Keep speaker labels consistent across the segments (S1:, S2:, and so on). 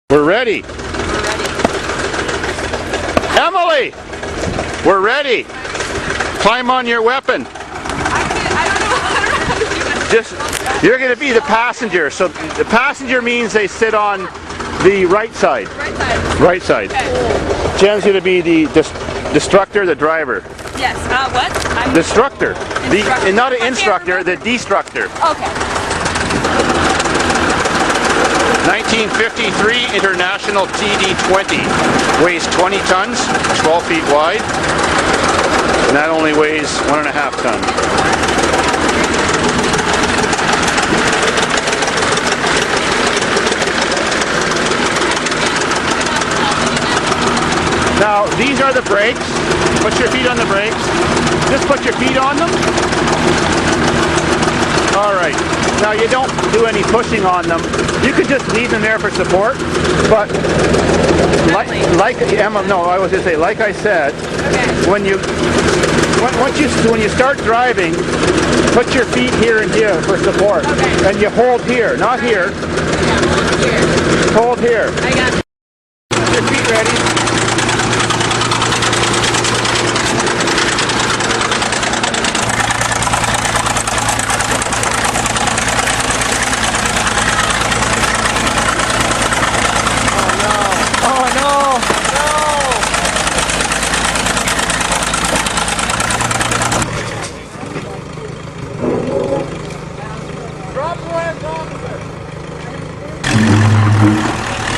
S1: We're ready. Emily, we're ready. Climb on your weapon. You're going to be the passenger. So the passenger means they sit on the right side. Right side. Okay. Jen's going to be the destructor, the driver.
S2: Yes. What? I'm
S1: destructor. Not an instructor, the destructor.
S2: Okay.
S1: 1953 International TD20. Weighs 20 tons, 12 feet wide. And that only weighs 1.5 tons. Now, these are the brakes. Put your feet on the brakes. Just put your feet on them. Alright. Now, you don't do any pushing on them. You could just leave them there for support. But, like Emma, no, I was going to say, like I said, okay. When you start driving, put your feet here and here for support. Okay. And you hold here, not here. Yeah, hold here.
S2: I got it.
S1: Put your feet ready.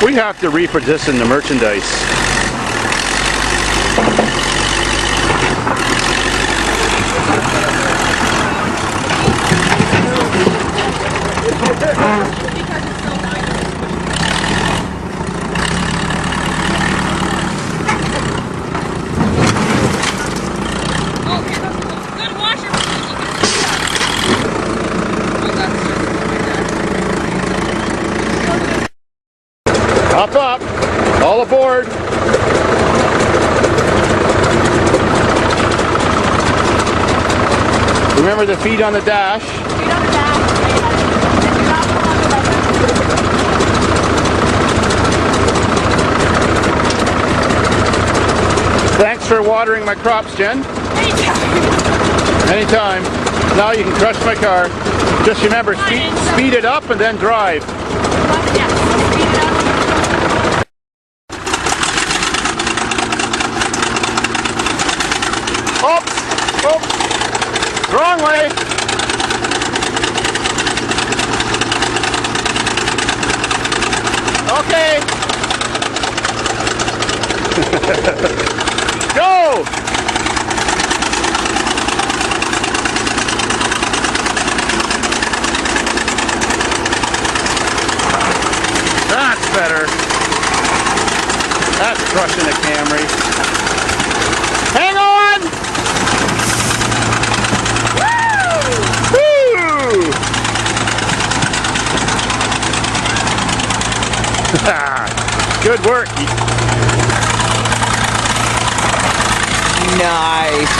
S1: We have to reposition the merchandise. Up, all aboard. Remember the feet on the dash.
S2: Feet on the dash.
S1: Thanks for watering my crops, Jen. Anytime. Now you can crush my car. Just remember, speed it up and then drive. Oops! Wrong way! Okay! Go! That's better. That's crushing the Camry. Hang on! Woo! Good work.
S3: Nice.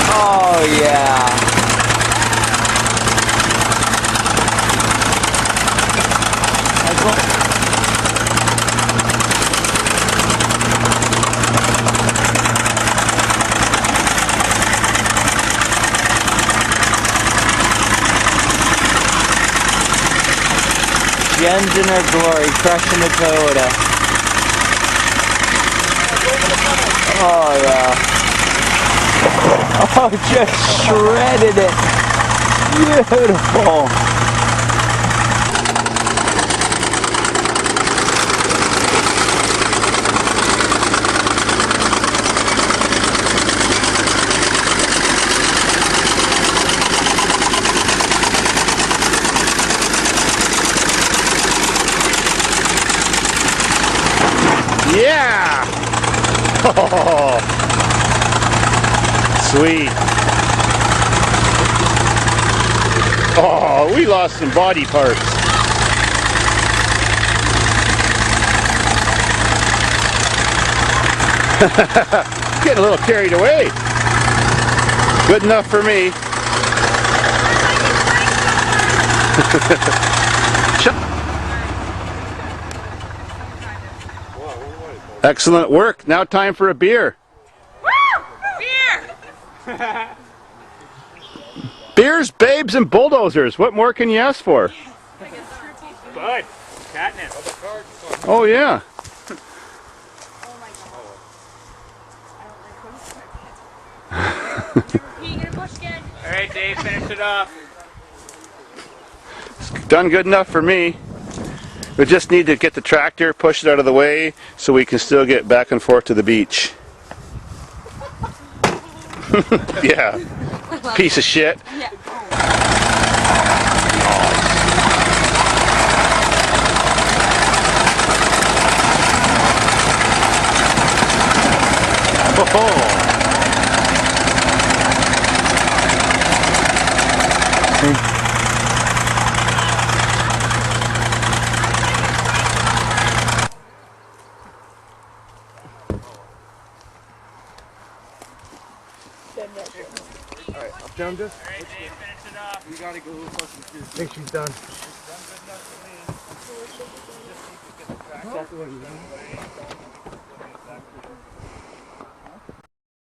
S3: Oh yeah. Jen's in her glory, crushing the Toyota. Oh yeah. Oh, just shredded it. Beautiful.
S1: Yeah! Oh, sweet. Oh, we lost some body parts. Getting a little carried away. Good enough for me. Excellent work. Now time for a beer.
S2: Beer!
S1: Beers, babes, and bulldozers. What more can you ask for?
S4: Bud, catnip.
S1: Oh yeah.
S4: All right, Dave, finish it off.
S1: Done good enough for me. We just need to get the tractor, push it out of the way, so we can still get back and forth to the beach. Yeah. Piece of shit.
S2: Yeah.
S1: Oh.
S5: Alright, up down this.
S4: All right, Dave, finish it off.
S5: We gotta go fucking through. I think she's done.
S4: Done good enough for me.